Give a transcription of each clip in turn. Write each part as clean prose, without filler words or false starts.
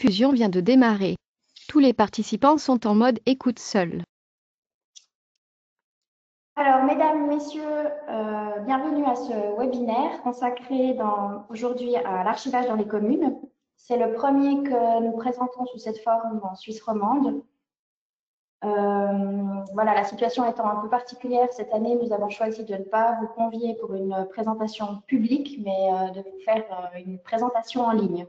diffusion vient de démarrer. Tous les participants sont en mode écoute seul. Alors, mesdames, messieurs, bienvenue à ce webinaire consacré aujourd'hui à l'archivage dans les communes. C'est le premier que nous présentons sous cette forme en Suisse romande. Voilà, la situation étant un peu particulière, cette année, nous avons choisi de ne pas vous convier pour une présentation publique, mais de vous faire une présentation en ligne.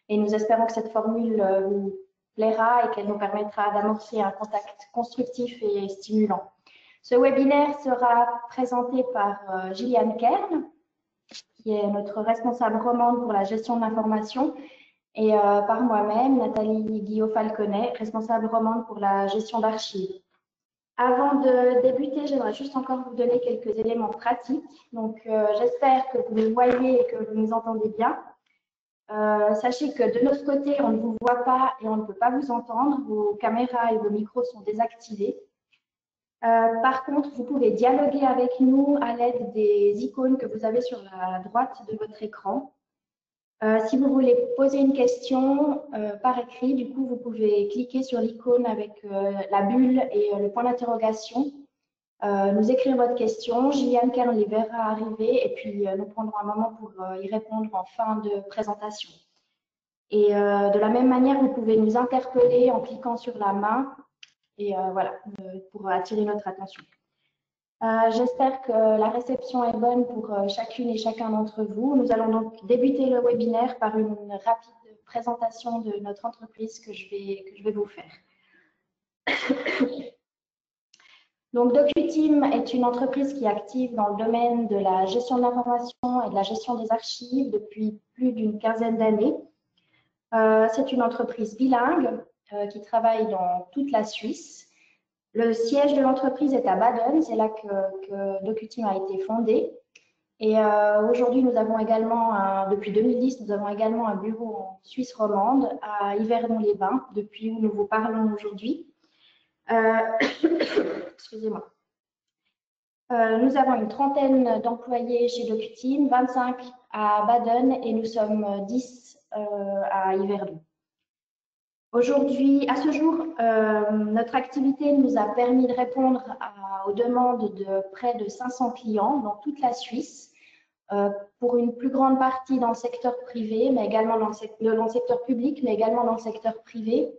Et nous espérons que cette formule vous plaira et qu'elle nous permettra d'amorcer un contact constructif et stimulant. Ce webinaire sera présenté par Gilliane Kern, qui est notre responsable romande pour la gestion de l'information, et par moi-même, Nathalie Guillot-Falconet, responsable romande pour la gestion d'archives. Avant de débuter, j'aimerais juste encore vous donner quelques éléments pratiques. Donc, j'espère que vous me voyez et que vous nous entendez bien. Sachez que de notre côté, on ne vous voit pas et on ne peut pas vous entendre. Vos caméras et vos micros sont désactivés. Par contre, vous pouvez dialoguer avec nous à l'aide des icônes que vous avez sur la droite de votre écran. Si vous voulez poser une question par écrit, du coup, vous pouvez cliquer sur l'icône avec la bulle et le point d'interrogation, nous écrire votre question. Gilliane Kern les verra arriver et puis nous prendrons un moment pour y répondre en fin de présentation. Et de la même manière, vous pouvez nous interpeller en cliquant sur la main et voilà, pour attirer notre attention. J'espère que la réception est bonne pour chacune et chacun d'entre vous. Nous allons donc débuter le webinaire par une rapide présentation de notre entreprise que je vais vous faire. Donc, DocuTeam est une entreprise qui est active dans le domaine de la gestion de l'information et de la gestion des archives depuis plus d'une quinzaine d'années. C'est une entreprise bilingue qui travaille dans toute la Suisse. Le siège de l'entreprise est à Baden, c'est là que DocuTeam a été fondé. Et aujourd'hui, nous avons également, depuis 2010, nous avons également un bureau en Suisse romande, à Yverdon-les-Bains, depuis où nous vous parlons aujourd'hui. Excusez-moi. Nous avons une trentaine d'employés chez DocuTeam, 25 à Baden et nous sommes 10 à Yverdon. Aujourd'hui, à ce jour, notre activité nous a permis de répondre aux demandes de près de 500 clients dans toute la Suisse, pour une plus grande partie dans le secteur privé, mais également dans le secteur public, mais également dans le secteur privé.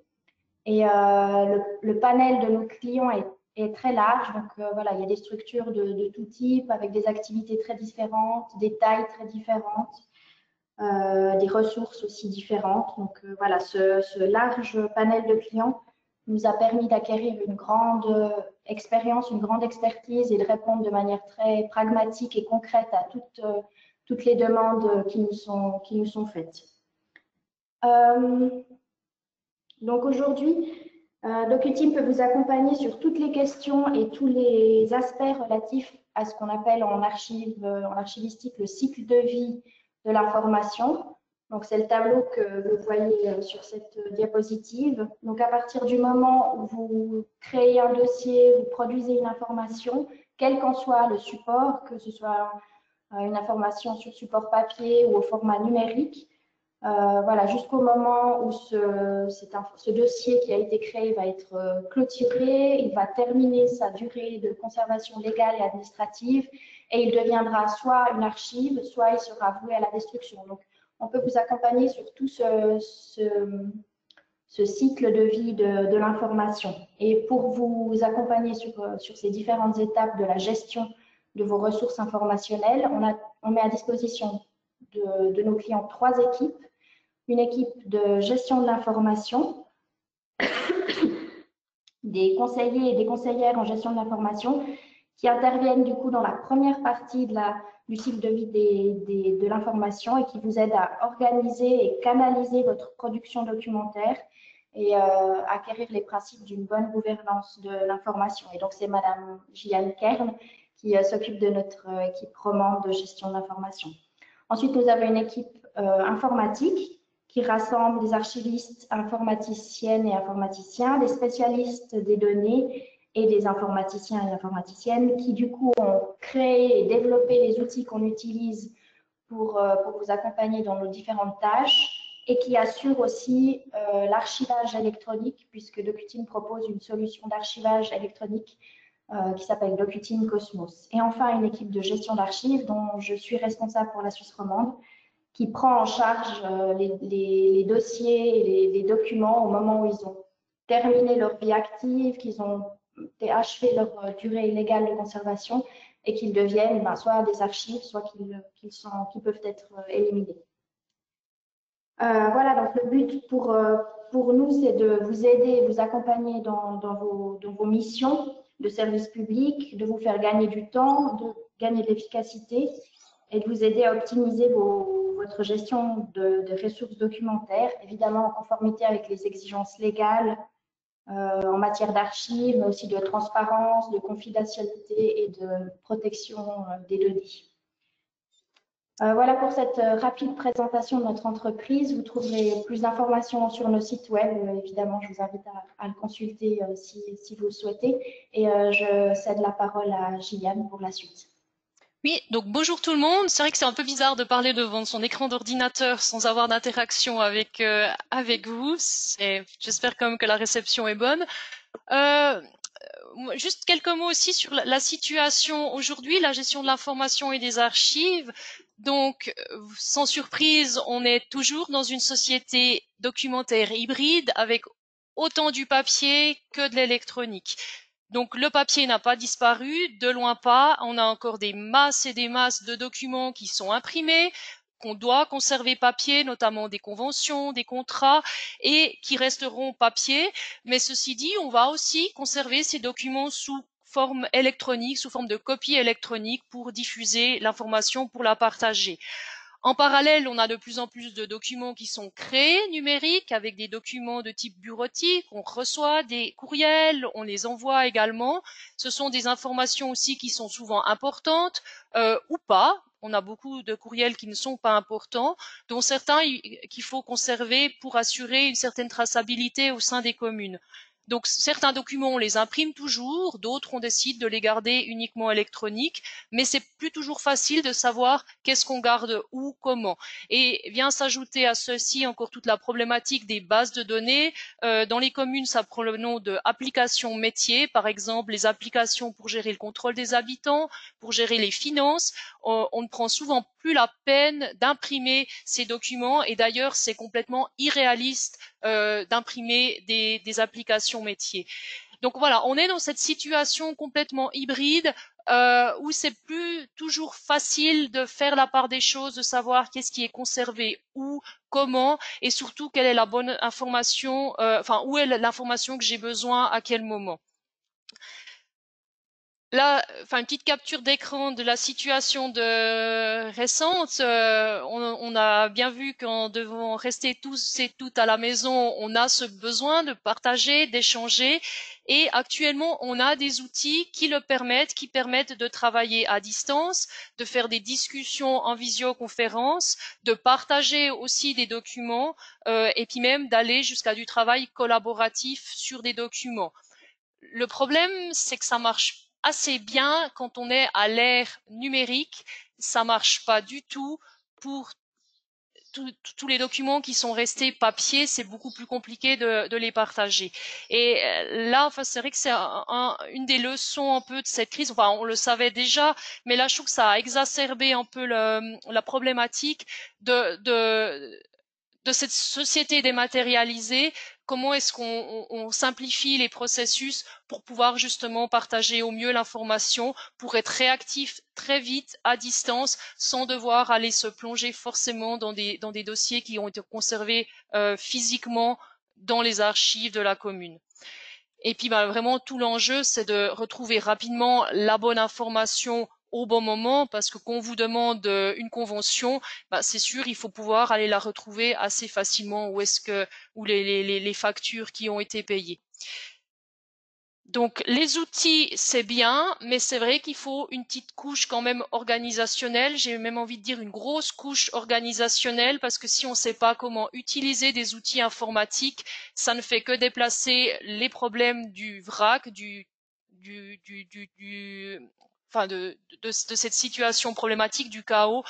Et le panel de nos clients est très large, donc voilà, il y a des structures de tout type, avec des activités très différentes, des tailles très différentes. Des ressources aussi différentes. Donc voilà, ce large panel de clients nous a permis d'acquérir une grande expérience, une grande expertise et de répondre de manière très pragmatique et concrète à toutes les demandes qui nous sont faites. Donc aujourd'hui, DocuTeam peut vous accompagner sur toutes les questions et tous les aspects relatifs à ce qu'on appelle en archivistique le cycle de vie de l'information. Donc, c'est le tableau que vous voyez sur cette diapositive. Donc, à partir du moment où vous créez un dossier, vous produisez une information, quel qu'en soit le support, que ce soit une information sur support papier ou au format numérique, voilà, jusqu'au moment où ce dossier qui a été créé va être clôturé, il va terminer sa durée de conservation légale et administrative et il deviendra soit une archive, soit il sera voué à la destruction. Donc, on peut vous accompagner sur tout ce cycle de vie de l'information. Et pour vous accompagner sur ces différentes étapes de la gestion de vos ressources informationnelles, on met à disposition de nos clients 3 équipes. Une équipe de gestion de l'information, des conseillers et des conseillères en gestion de l'information qui interviennent du coup dans la première partie du cycle de vie de l'information et qui vous aident à organiser et canaliser votre production documentaire et acquérir les principes d'une bonne gouvernance de l'information. Et donc, c'est Madame Gilliane Kern qui s'occupe de notre équipe romande de gestion de l'information. Ensuite, nous avons une équipe informatique qui rassemble des archivistes, informaticiennes et informaticiens, des spécialistes des données et des informaticiens et informaticiennes qui, du coup, ont créé et développé les outils qu'on utilise pour vous accompagner dans nos différentes tâches. et qui assure aussi l'archivage électronique, puisque Docutine propose une solution d'archivage électronique qui s'appelle Docutine Cosmos. Et enfin, une équipe de gestion d'archives dont je suis responsable pour la Suisse romande, qui prend en charge les dossiers et les documents au moment où ils ont terminé leur vie active, qu'ils ont achevé leur durée légale de conservation et qu'ils deviennent soit des archives, soit qu'ils peuvent être éliminés. Voilà, donc le but pour nous, c'est de vous aider, vous accompagner dans vos missions de service public, de vous faire gagner du temps, de gagner de l'efficacité et de vous aider à optimiser votre gestion de ressources documentaires, évidemment en conformité avec les exigences légales en matière d'archives, mais aussi de transparence, de confidentialité et de protection des données. Voilà pour cette rapide présentation de notre entreprise. Vous trouverez plus d'informations sur nos sites web. Évidemment, je vous invite à le consulter si vous le souhaitez. Et je cède la parole à Gilliane pour la suite. Oui, donc bonjour tout le monde. C'est vrai que c'est un peu bizarre de parler devant son écran d'ordinateur sans avoir d'interaction avec vous. J'espère quand même que la réception est bonne. Juste quelques mots aussi sur la situation aujourd'hui, la gestion de l'information et des archives. Donc, sans surprise, on est toujours dans une société documentaire hybride avec autant du papier que de l'électronique. Donc le papier n'a pas disparu, de loin pas. On a encore des masses et des masses de documents qui sont imprimés, qu'on doit conserver papier, notamment des conventions, des contrats, et qui resteront papier. Mais ceci dit, on va aussi conserver ces documents sous forme électronique, sous forme de copie électronique pour diffuser l'information, pour la partager. En parallèle, on a de plus en plus de documents qui sont créés numériques avec des documents de type bureautique. On reçoit des courriels, on les envoie également. Ce sont des informations aussi qui sont souvent importantes ou pas. On a beaucoup de courriels qui ne sont pas importants, dont certains qu'il faut conserver pour assurer une certaine traçabilité au sein des communes. Donc certains documents, on les imprime toujours, d'autres on décide de les garder uniquement électroniques, mais c'est plus toujours facile de savoir qu'est-ce qu'on garde où, comment. Et vient s'ajouter à ceci encore toute la problématique des bases de données. Dans les communes, ça prend le nom de applications métiers, par exemple les applications pour gérer le contrôle des habitants, pour gérer les finances. On ne prend souvent plus la peine d'imprimer ces documents et d'ailleurs c'est complètement irréaliste d'imprimer des applications métiers. Donc voilà, on est dans cette situation complètement hybride où c'est plus toujours facile de faire la part des choses, de savoir qu'est-ce qui est conservé où, comment, et surtout quelle est la bonne information, où est l'information que j'ai besoin à quel moment. Là, une petite capture d'écran de la situation récente. On a bien vu qu'en devant rester tous et toutes à la maison, on a ce besoin de partager, d'échanger. Et actuellement, on a des outils qui permettent de travailler à distance, de faire des discussions en visioconférence, de partager aussi des documents, et puis même d'aller jusqu'à du travail collaboratif sur des documents. Le problème, c'est que ça marche assez bien quand on est à l'ère numérique. Ça marche pas du tout pour tous les documents qui sont restés papier. C'est beaucoup plus compliqué de les partager. Et là, c'est vrai que c'est une des leçons un peu de cette crise. Enfin, on le savait déjà, mais là, je trouve que ça a exacerbé un peu la problématique de cette société dématérialisée. Comment est-ce qu'on simplifie les processus pour pouvoir justement partager au mieux l'information, pour être réactif très vite à distance sans devoir aller se plonger forcément dans des dossiers qui ont été conservés physiquement dans les archives de la commune. Et puis vraiment tout l'enjeu, c'est de retrouver rapidement la bonne information au bon moment, parce que quand on vous demande une convention, c'est sûr, il faut pouvoir aller la retrouver assez facilement où les factures qui ont été payées. Donc les outils, c'est bien, mais c'est vrai qu'il faut une petite couche quand même organisationnelle. J'ai même envie de dire une grosse couche organisationnelle, parce que si on ne sait pas comment utiliser des outils informatiques, ça ne fait que déplacer les problèmes du vrac, de cette situation problématique du chaos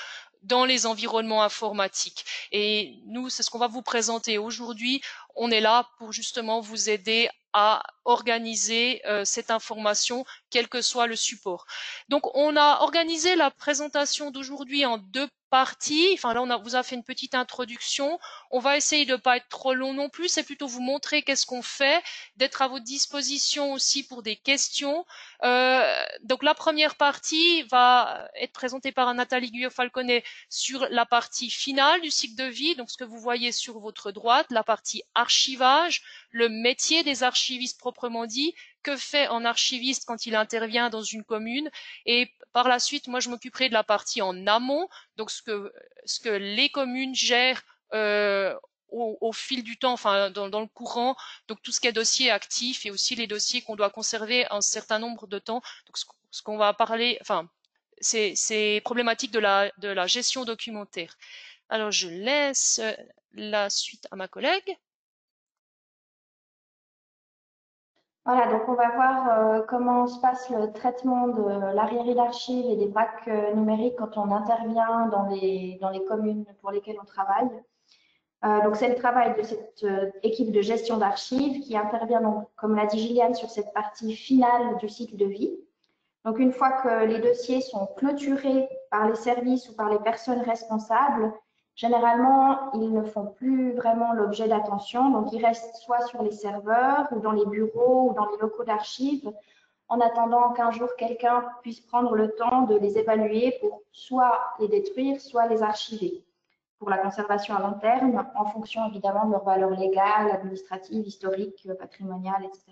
dans les environnements informatiques. Et nous, c'est ce qu'on va vous présenter aujourd'hui. On est là pour justement vous aider à organiser cette information, quel que soit le support. Donc, on a organisé la présentation d'aujourd'hui en 2 parties. Enfin, là, on vous a fait une petite introduction. On va essayer de ne pas être trop long non plus. C'est plutôt vous montrer qu'est-ce qu'on fait, d'être à votre disposition aussi pour des questions. Donc, la première partie va être présentée par Nathalie Guyot-Falconet sur la partie finale du cycle de vie. Donc, ce que vous voyez sur votre droite, la partie archivage, le métier des archivistes proprement dit, que fait un archiviste quand il intervient dans une commune. Et par la suite, moi, je m'occuperai de la partie en amont, donc ce que les communes gèrent au fil du temps, enfin dans le courant, donc tout ce qui est dossier actif et aussi les dossiers qu'on doit conserver un certain nombre de temps. Donc ce qu'on va parler, enfin, c'est problématique de la gestion documentaire. Alors je laisse la suite à ma collègue. Voilà, donc on va voir comment se passe le traitement de l'arriéré d'archives et des braques numériques quand on intervient dans les communes pour lesquelles on travaille. Donc c'est le travail de cette équipe de gestion d'archives qui intervient, donc, comme l'a dit Gilliane, sur cette partie finale du cycle de vie. Donc une fois que les dossiers sont clôturés par les services ou par les personnes responsables, généralement, ils ne font plus vraiment l'objet d'attention. Donc, ils restent soit sur les serveurs ou dans les bureaux ou dans les locaux d'archives, en attendant qu'un jour, quelqu'un puisse prendre le temps de les évaluer pour soit les détruire, soit les archiver pour la conservation à long terme, en fonction évidemment de leur valeur légale, administrative, historique, patrimoniale, etc.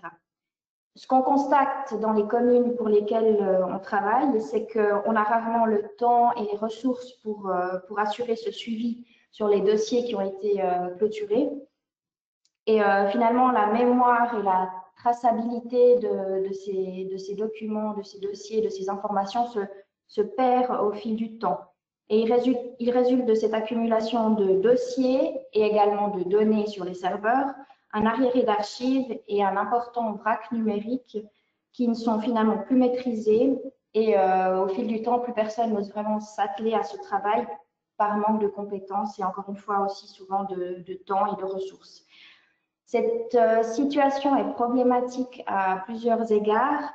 Ce qu'on constate dans les communes pour lesquelles on travaille, c'est qu'on a rarement le temps et les ressources pour assurer ce suivi sur les dossiers qui ont été clôturés. Et finalement, la mémoire et la traçabilité de ces documents, de ces dossiers, de ces informations se perd au fil du temps. Et il résulte de cette accumulation de dossiers et également de données sur les serveurs un arriéré d'archives et un important vrac numérique qui ne sont finalement plus maîtrisés et au fil du temps, plus personne n'ose vraiment s'atteler à ce travail par manque de compétences et encore une fois aussi souvent de temps et de ressources. Cette situation est problématique à plusieurs égards.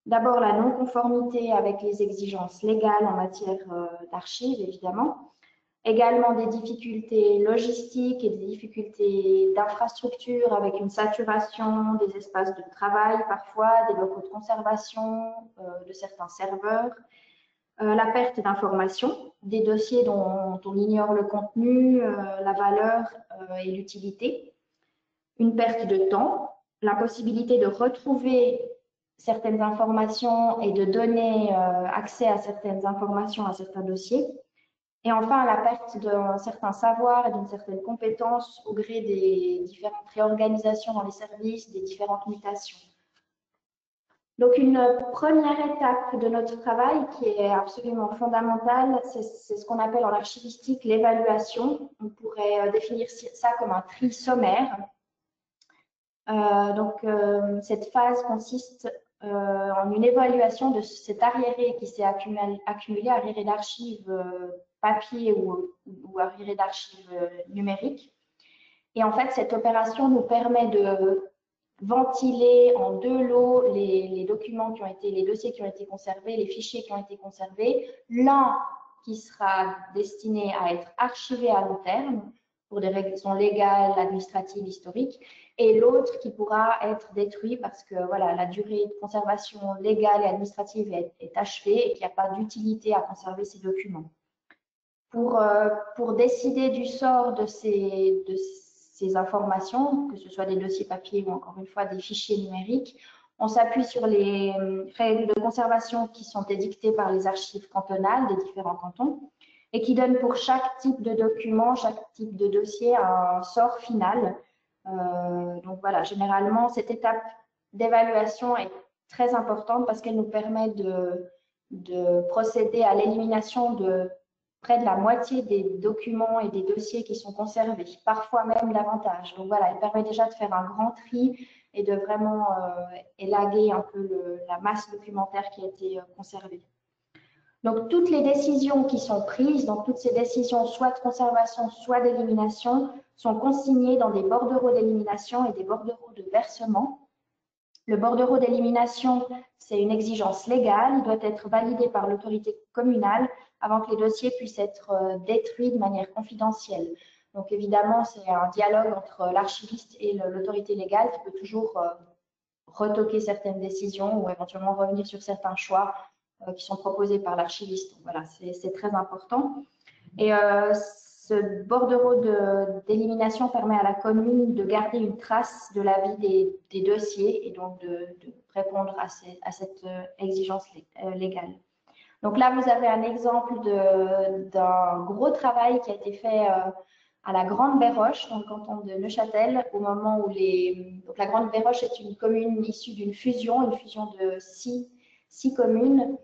D'abord, la non-conformité avec les exigences légales en matière d'archives, évidemment. Également des difficultés logistiques et des difficultés d'infrastructure avec une saturation des espaces de travail parfois, des locaux de conservation, de certains serveurs. La perte d'informations, des dossiers dont on ignore le contenu, la valeur et l'utilité. Une perte de temps, l'impossibilité de retrouver certaines informations et de donner accès à certaines informations, à certains dossiers. Et enfin, la perte d'un certain savoir et d'une certaine compétence au gré des différentes réorganisations dans les services, des différentes mutations. Donc, une première étape de notre travail qui est absolument fondamentale, c'est ce qu'on appelle en archivistique l'évaluation. On pourrait définir ça comme un tri sommaire. Cette phase consiste en une évaluation de cet arriéré qui s'est accumulé, arriéré d'archives papier ou arriéré d'archives numériques. Et en fait, cette opération nous permet de ventiler en 2 lots les documents qui ont été, les dossiers qui ont été conservés, les fichiers qui ont été conservés. L'un qui sera destiné à être archivé à long terme pour des raisons légales, administratives, historiques, et l'autre qui pourra être détruit parce que voilà, la durée de conservation légale et administrative est achevée et qu'il n'y a pas d'utilité à conserver ces documents. Pour décider du sort de ces informations, que ce soit des dossiers papier ou encore une fois des fichiers numériques, on s'appuie sur les règles de conservation qui sont édictées par les archives cantonales des différents cantons et qui donnent pour chaque type de document, chaque type de dossier un sort final. Donc voilà, généralement, cette étape d'évaluation est très importante parce qu'elle nous permet de procéder à l'élimination de près de la moitié des documents et des dossiers qui sont conservés, parfois même davantage. Donc voilà, elle permet déjà de faire un grand tri et de vraiment élaguer un peu la masse documentaire qui a été conservée. Donc, toutes les décisions qui sont prises, donc toutes ces décisions soit de conservation, soit d'élimination, sont consignées dans des bordereaux d'élimination et des bordereaux de versement. Le bordereau d'élimination, c'est une exigence légale. Il doit être validé par l'autorité communale avant que les dossiers puissent être détruits de manière confidentielle. Donc, évidemment, c'est un dialogue entre l'archiviste et l'autorité légale qui peut toujours retoquer certaines décisions ou éventuellement revenir sur certains choix qui sont proposés par l'archiviste. Voilà, c'est très important. Et ce bordereau d'élimination permet à la commune de garder une trace de la vie des dossiers et donc de répondre à cette exigence légale. Donc là, vous avez un exemple d'un gros travail qui a été fait à la Grande Béroche, dans le canton de Neuchâtel, au moment où donc la Grande Béroche est une commune issue d'une fusion, une fusion de six communes.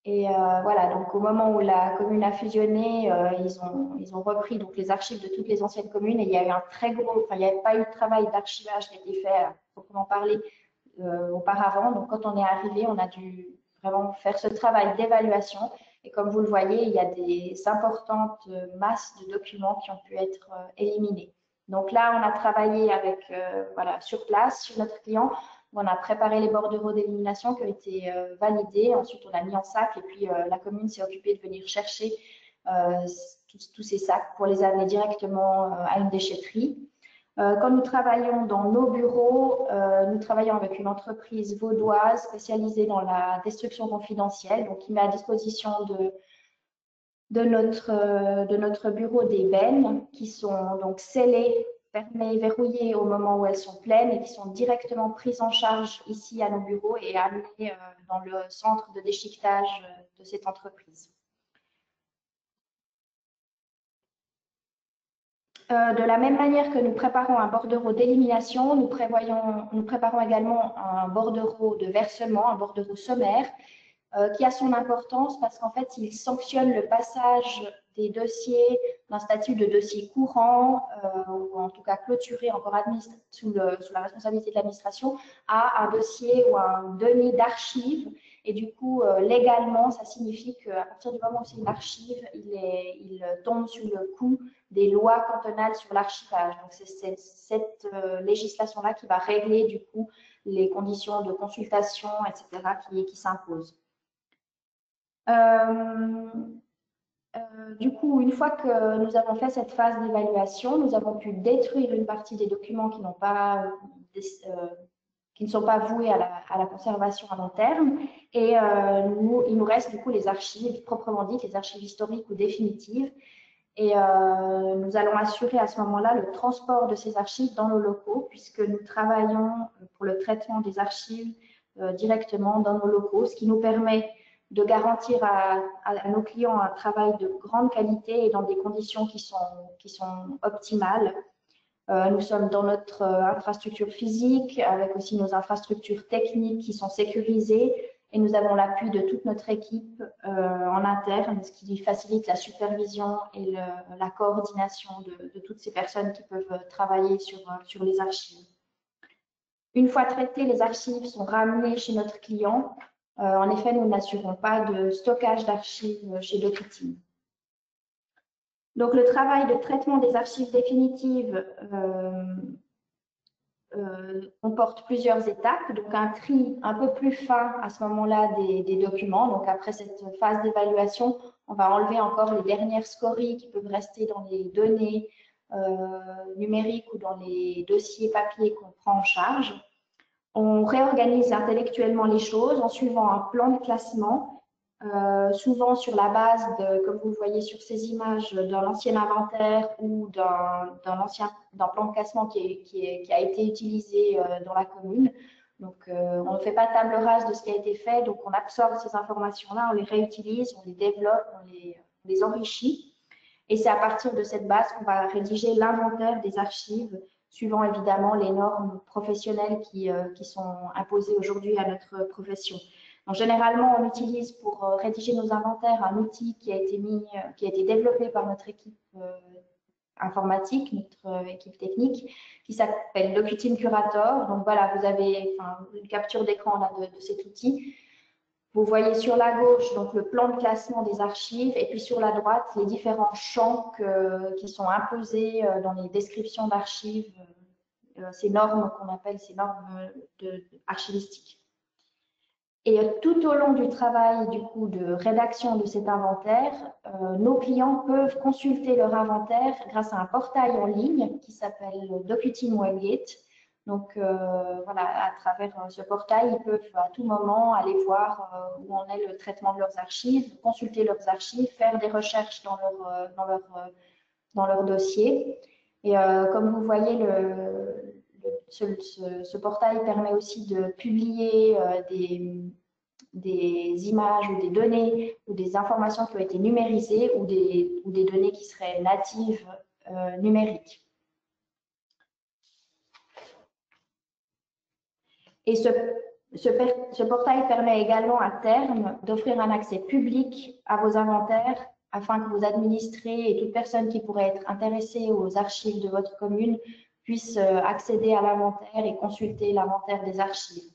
Et voilà, donc au moment où la commune a fusionné, ils ont repris donc les archives de toutes les anciennes communes et il y a eu un très gros, enfin il n'y avait pas eu de travail d'archivage qui a été fait, à proprement parler, auparavant. Donc quand on est arrivé, on a dû vraiment faire ce travail d'évaluation. Et comme vous le voyez, il y a des importantes masses de documents qui ont pu être éliminés. Donc là, on a travaillé avec, voilà, sur place, sur notre client. On a préparé les bordereaux d'élimination qui ont été validés. Ensuite, on a mis en sac et puis la commune s'est occupée de venir chercher tous ces sacs pour les amener directement à une déchetterie. Quand nous travaillons dans nos bureaux, nous travaillons avec une entreprise vaudoise spécialisée dans la destruction confidentielle, donc qui met à disposition de notre bureau des bennes qui sont donc scellées, fermées, verrouillées au moment où elles sont pleines et qui sont directement prises en charge ici à nos bureaux et amenées dans le centre de déchiquetage de cette entreprise. De la même manière que nous préparons un bordereau d'élimination, nous préparons également un bordereau de versement, un bordereau sommaire, qui a son importance parce qu'en fait, il sanctionne le passage des dossiers d'un statut de dossier courant, ou en tout cas clôturé encore sous la responsabilité de l'administration, à un dossier ou un denier d'archives. Et du coup, légalement, ça signifie qu'à partir du moment où c'est une archive, il tombe sous le coup des lois cantonales sur l'archivage. Donc, c'est cette législation-là qui va régler du coup les conditions de consultation, etc., qui s'imposent. Du coup, une fois que nous avons fait cette phase d'évaluation, nous avons pu détruire une partie des documents qui ne sont pas voués à la conservation à long terme. Et il nous reste du coup les archives proprement dites, les archives historiques ou définitives. Et nous allons assurer à ce moment-là le transport de ces archives dans nos locaux, puisque nous travaillons pour le traitement des archives directement dans nos locaux, ce qui nous permet de garantir à nos clients un travail de grande qualité et dans des conditions qui sont optimales. Nous sommes dans notre infrastructure physique, avec aussi nos infrastructures techniques qui sont sécurisées, et nous avons l'appui de toute notre équipe en interne, ce qui facilite la supervision et la coordination de toutes ces personnes qui peuvent travailler sur les archives. Une fois traitées, les archives sont ramenées chez notre client. En effet, nous n'assurons pas de stockage d'archives chez Docuteam. Donc, le travail de traitement des archives définitives comporte plusieurs étapes. Donc, un tri un peu plus fin à ce moment-là des documents. Donc, après cette phase d'évaluation, on va enlever encore les dernières scories qui peuvent rester dans les données numériques ou dans les dossiers papier qu'on prend en charge. On réorganise intellectuellement les choses en suivant un plan de classement, souvent sur la base comme vous le voyez sur ces images, d'un ancien inventaire ou d'un plan de classement qui a été utilisé dans la commune. Donc, on ne fait pas table rase de ce qui a été fait, donc on absorbe ces informations-là, on les réutilise, on les développe, on les enrichit. Et c'est à partir de cette base qu'on va rédiger l'inventaire des archives, suivant évidemment les normes professionnelles qui sont imposées aujourd'hui à notre profession. Donc, généralement, on utilise pour rédiger nos inventaires un outil qui a été développé par notre équipe informatique, notre équipe technique, qui s'appelle Docuteam Curator. Donc voilà, vous avez une capture d'écran de cet outil. Vous voyez sur la gauche donc le plan de classement des archives et puis sur la droite les différents champs qui sont imposés dans les descriptions d'archives, ces normes qu'on appelle ces normes archivistiques. Et tout au long du travail du coup de rédaction de cet inventaire, nos clients peuvent consulter leur inventaire grâce à un portail en ligne qui s'appelle DocuTeam Webgate. Donc voilà, à travers ce portail, ils peuvent à tout moment aller voir où en est le traitement de leurs archives, consulter leurs archives, faire des recherches dans leur dossier. Et comme vous voyez, ce portail permet aussi de publier des images ou des données ou des informations qui ont été numérisées ou des données qui seraient natives numériques. Et ce portail permet également à terme d'offrir un accès public à vos inventaires afin que vos administrés et toute personne qui pourrait être intéressée aux archives de votre commune puisse accéder à l'inventaire et consulter l'inventaire des archives,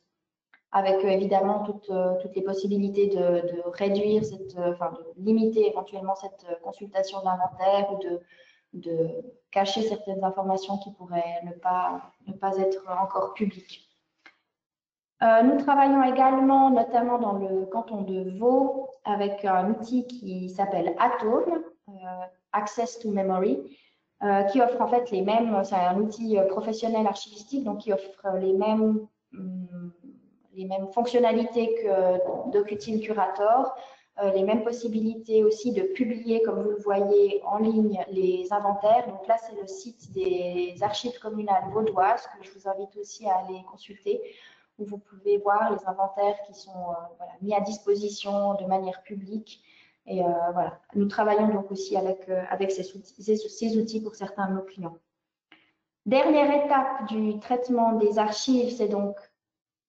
avec évidemment toutes les possibilités de réduire, de limiter éventuellement cette consultation d'inventaire ou de cacher certaines informations qui pourraient ne pas être encore publiques. Nous travaillons également, notamment dans le canton de Vaud, avec un outil qui s'appelle Atome, Access to Memory, qui offre en fait les mêmes, c'est un outil professionnel archivistique, donc qui offre les mêmes fonctionnalités que DocuTeam Curator, les mêmes possibilités aussi de publier, comme vous le voyez, en ligne les inventaires. Donc là, c'est le site des archives communales vaudoises, que je vous invite aussi à aller consulter, où vous pouvez voir les inventaires qui sont mis à disposition de manière publique. Et voilà, nous travaillons donc aussi avec ces outils pour certains de nos clients. Dernière étape du traitement des archives, c'est donc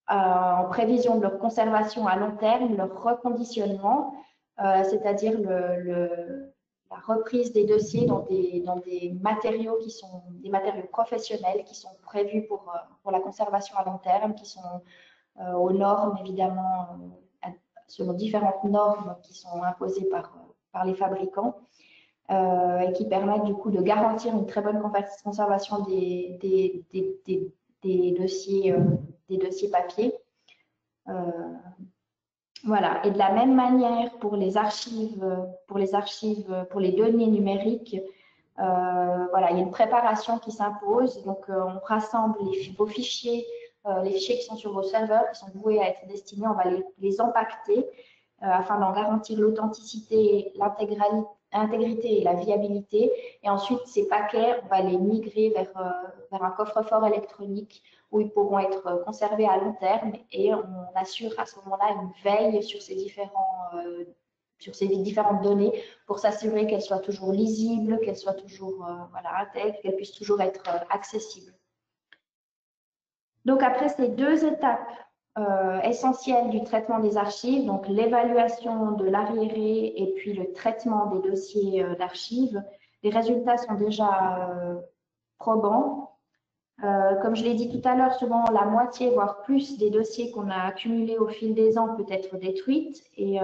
en prévision de leur conservation à long terme, leur reconditionnement, c'est-à-dire la reprise des dossiers dans des matériaux qui sont des matériaux professionnels qui sont prévus pour la conservation à long terme, qui sont aux normes évidemment, selon différentes normes qui sont imposées par les fabricants et qui permettent du coup de garantir une très bonne conservation des dossiers papier. Voilà. Et de la même manière pour les archives, pour les données numériques, voilà, il y a une préparation qui s'impose. Donc, on rassemble vos fichiers, les fichiers qui sont sur vos serveurs, qui sont voués à être destinés, on va les empaqueter afin d'en garantir l'authenticité, l'intégrité et la viabilité. Et ensuite, ces paquets, on va les migrer vers un coffre-fort électronique où ils pourront être conservés à long terme et on assure à ce moment-là une veille sur ces différentes données pour s'assurer qu'elles soient toujours lisibles, qu'elles soient toujours intègres, qu'elles puissent toujours être accessibles. Donc après ces deux étapes essentielles du traitement des archives, donc l'évaluation de l'arriéré et puis le traitement des dossiers d'archives, les résultats sont déjà probants. Comme je l'ai dit tout à l'heure, souvent la moitié, voire plus des dossiers qu'on a accumulés au fil des ans peut être détruite et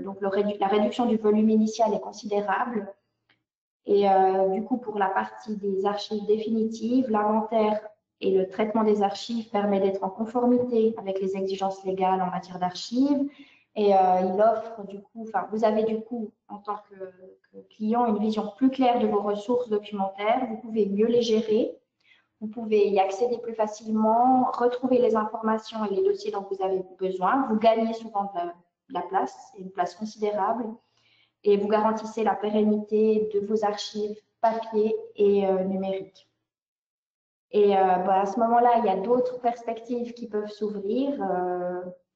donc la réduction du volume initial est considérable. Et du coup, pour la partie des archives définitives, l'inventaire et le traitement des archives permet d'être en conformité avec les exigences légales en matière d'archives. Et il offre du coup, vous avez du coup, en tant que client, une vision plus claire de vos ressources documentaires. Vous pouvez mieux les gérer. Vous pouvez y accéder plus facilement, retrouver les informations et les dossiers dont vous avez besoin. Vous gagnez souvent de la place, une place considérable, et vous garantissez la pérennité de vos archives papier et numériques. Et à ce moment-là, il y a d'autres perspectives qui peuvent s'ouvrir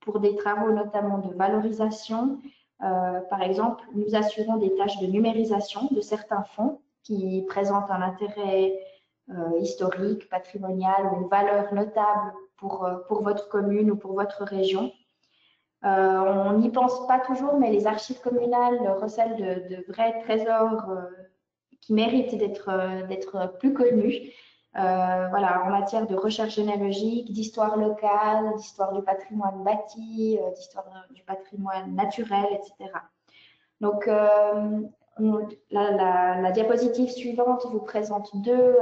pour des travaux notamment de valorisation. Par exemple, nous assurons des tâches de numérisation de certains fonds qui présentent un intérêt historique, patrimonial ou une valeur notable pour votre commune ou pour votre région. On n'y pense pas toujours, mais les archives communales recèlent de vrais trésors qui méritent d'être plus connus. voilà, en matière de recherche généalogique, d'histoire locale, d'histoire du patrimoine bâti, d'histoire du patrimoine naturel, etc. Donc, la diapositive suivante vous présente deux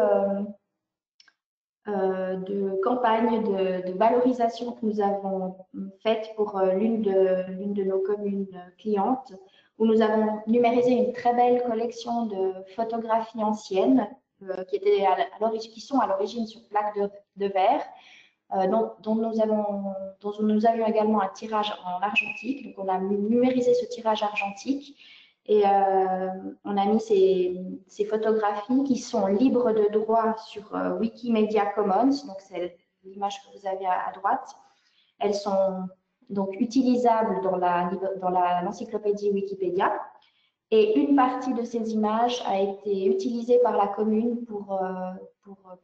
campagnes de valorisation que nous avons faites pour l'une de nos communes clientes, où nous avons numérisé une très belle collection de photographies anciennes qui sont à l'origine sur plaques de verre, dont nous avions également un tirage en argentique. Donc, on a numérisé ce tirage argentique et on a mis ces photographies qui sont libres de droit sur Wikimedia Commons. Donc, c'est l'image que vous avez à droite. Elles sont donc utilisables dans l'encyclopédie Wikipédia. Et une partie de ces images a été utilisée par la commune pour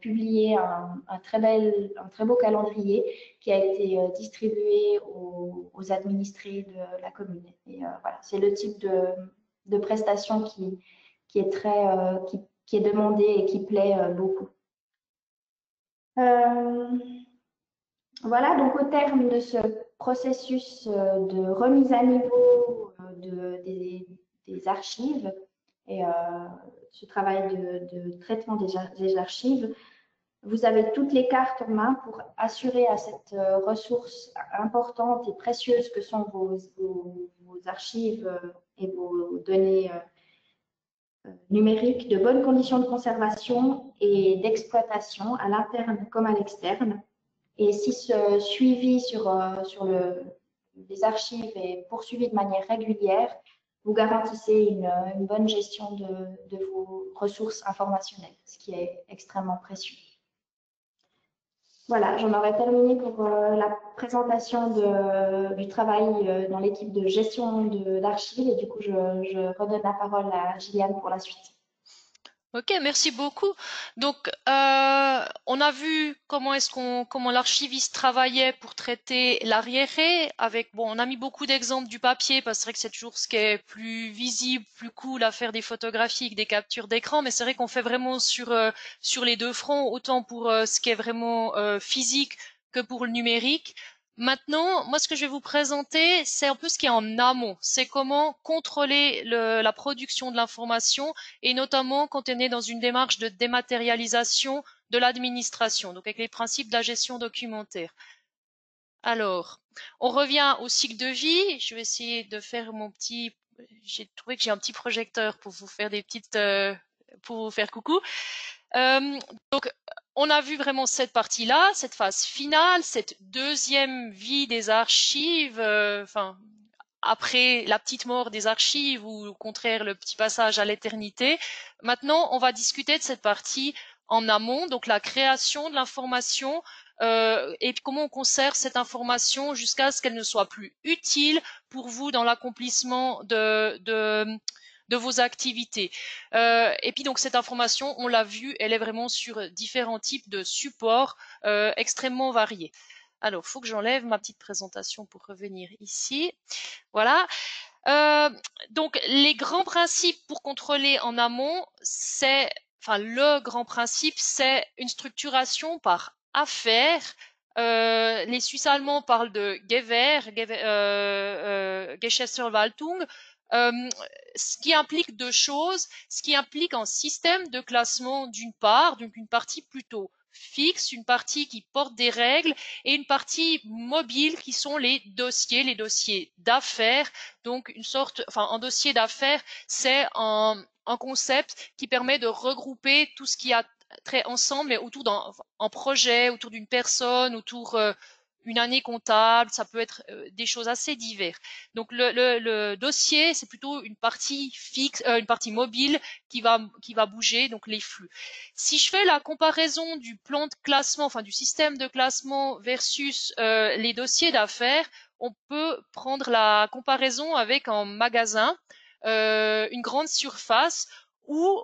publier un très beau calendrier qui a été distribué aux administrés de la commune. Et voilà, c'est le type de prestation qui est demandé et qui plaît beaucoup. Voilà, donc au terme de ce processus de remise à niveau des archives et ce travail de traitement des archives, vous avez toutes les cartes en main pour assurer à cette ressource importante et précieuse que sont vos archives et vos données numériques de bonnes conditions de conservation et d'exploitation à l'interne comme à l'externe. Et si ce suivi sur les archives est poursuivi de manière régulière, vous garantissez une bonne gestion de vos ressources informationnelles, ce qui est extrêmement précieux. Voilà, j'en aurais terminé pour la présentation du travail dans l'équipe de gestion d'archives et du coup, je redonne la parole à Gilliane pour la suite. Ok, merci beaucoup. Donc, on a vu comment l'archiviste travaillait pour traiter l'arriéré. On a mis beaucoup d'exemples du papier parce que c'est vrai que c'est toujours ce qui est plus visible, plus cool à faire des photographies que des captures d'écran. Mais c'est vrai qu'on fait vraiment sur les deux fronts, autant pour ce qui est vraiment physique que pour le numérique. Maintenant, moi, ce que je vais vous présenter, c'est un peu ce qui est en amont. C'est comment contrôler la production de l'information et notamment quand on est dans une démarche de dématérialisation de l'administration, donc avec les principes de la gestion documentaire. Alors, on revient au cycle de vie. Je vais essayer de faire j'ai trouvé que j'ai un petit projecteur pour vous faire pour vous faire coucou. Donc, on a vu vraiment cette partie-là, cette phase finale, cette deuxième vie des archives, après la petite mort des archives ou au contraire le petit passage à l'éternité. Maintenant, on va discuter de cette partie en amont, donc la création de l'information et comment on conserve cette information jusqu'à ce qu'elle ne soit plus utile pour vous dans l'accomplissement de vos activités. Et puis donc cette information, on l'a vu, elle est vraiment sur différents types de supports extrêmement variés. Alors, il faut que j'enlève ma petite présentation pour revenir ici. Voilà. Donc, les grands principes pour contrôler en amont, le grand principe, c'est une structuration par affaire. Les Suisses allemands parlent de Geschäftsverwaltung, ce qui implique deux choses, ce qui implique un système de classement d'une part, donc une partie plutôt fixe, une partie qui porte des règles et une partie mobile qui sont les dossiers d'affaires. Donc un dossier d'affaires, c'est un concept qui permet de regrouper tout ce qui a trait ensemble, mais autour d'un projet, autour d'une personne, autour une année comptable, ça peut être des choses assez diverses. Donc le dossier, c'est plutôt une partie fixe, une partie mobile qui va bouger, donc les flux. Si je fais la comparaison du plan de classement, du système de classement versus les dossiers d'affaires, on peut prendre la comparaison avec un magasin, une grande surface où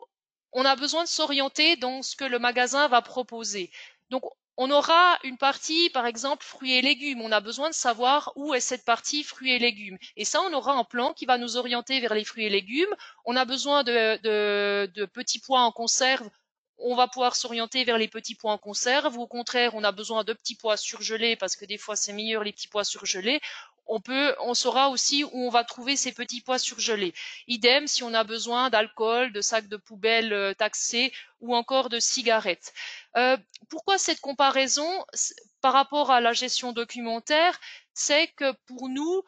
on a besoin de s'orienter dans ce que le magasin va proposer. Donc, on aura une partie, par exemple, fruits et légumes. On a besoin de savoir où est cette partie fruits et légumes. Et ça, on aura un plan qui va nous orienter vers les fruits et légumes. On a besoin de petits pois en conserve on va pouvoir s'orienter vers les petits pois en conserve, ou au contraire, on a besoin de petits pois surgelés parce que des fois c'est meilleur les petits pois surgelés. On saura aussi où on va trouver ces petits pois surgelés. Idem si on a besoin d'alcool, de sacs de poubelle taxés ou encore de cigarettes. Pourquoi cette comparaison par rapport à la gestion documentaire? C'est que pour nous,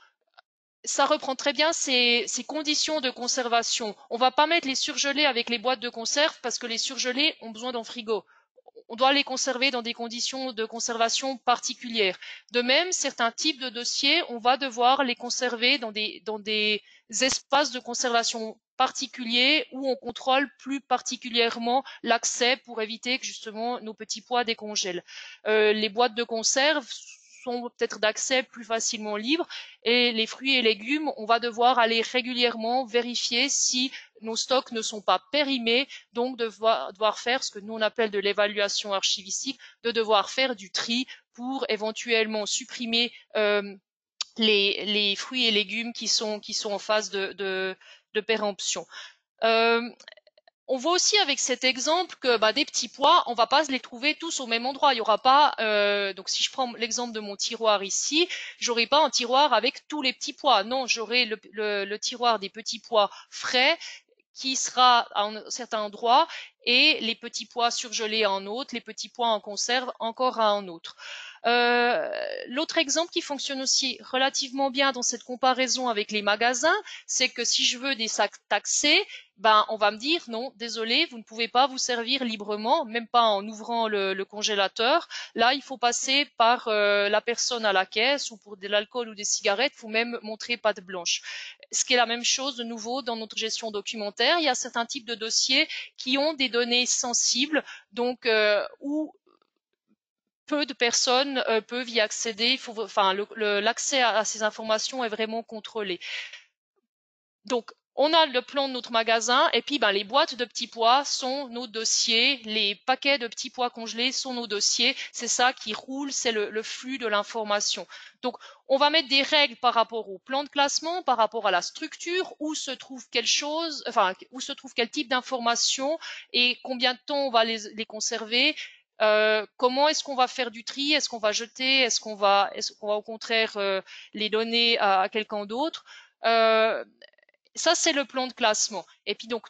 ça reprend très bien ces conditions de conservation. On va pas mettre les surgelés avec les boîtes de conserve parce que les surgelés ont besoin d'un frigo. On doit les conserver dans des conditions de conservation particulières. De même, certains types de dossiers, on va devoir les conserver dans des espaces de conservation particuliers où on contrôle plus particulièrement l'accès pour éviter que justement nos petits pois décongèlent. Les boîtes de conserve sont peut-être d'accès plus facilement libre, et les fruits et légumes, on va devoir aller régulièrement vérifier si nos stocks ne sont pas périmés, donc devoir faire ce que nous on appelle de l'évaluation archivistique, de devoir faire du tri pour éventuellement supprimer les fruits et légumes qui sont en phase de péremption. On voit aussi avec cet exemple que des petits pois, on va pas les trouver tous au même endroit. Il y aura pas. Donc si je prends l'exemple de mon tiroir ici, j'aurai pas un tiroir avec tous les petits pois. Non, j'aurai le tiroir des petits pois frais qui sera à un certain endroit et les petits pois surgelés à un autre, les petits pois en conserve encore à un autre. L'autre exemple qui fonctionne aussi relativement bien dans cette comparaison avec les magasins, c'est que si je veux des sacs taxés, on va me dire non, désolé, vous ne pouvez pas vous servir librement, même pas en ouvrant le congélateur. Là, il faut passer par la personne à la caisse, ou pour de l'alcool ou des cigarettes, il faut même montrer patte blanche. Ce qui est la même chose de nouveau dans notre gestion documentaire. Il y a certains types de dossiers qui ont des données sensibles, donc où peu de personnes peuvent y accéder. L'accès à ces informations est vraiment contrôlé. Donc, on a le plan de notre magasin, et puis les boîtes de petits pois sont nos dossiers, les paquets de petits pois congelés sont nos dossiers. C'est ça qui roule, c'est le flux de l'information. Donc, on va mettre des règles par rapport au plan de classement, par rapport à la structure, où se trouve où se trouve quel type d'information et combien de temps on va les conserver. Comment est-ce qu'on va faire du tri? Est-ce qu'on va jeter? Est-ce qu'on va au contraire les donner à quelqu'un d'autre? Ça, c'est le plan de classement. Et puis donc,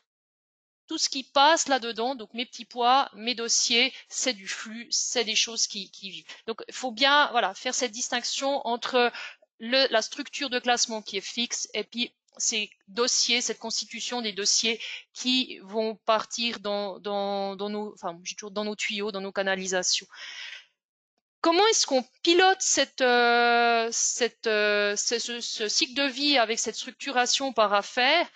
tout ce qui passe là-dedans, donc mes petits pois, mes dossiers, c'est du flux, c'est des choses qui vivent. Donc, il faut bien faire cette distinction entre la structure de classement qui est fixe et puis ces dossiers, cette constitution des dossiers qui vont partir dans nos tuyaux, dans nos canalisations. Comment est-ce qu'on pilote ce cycle de vie avec cette structuration par affaires?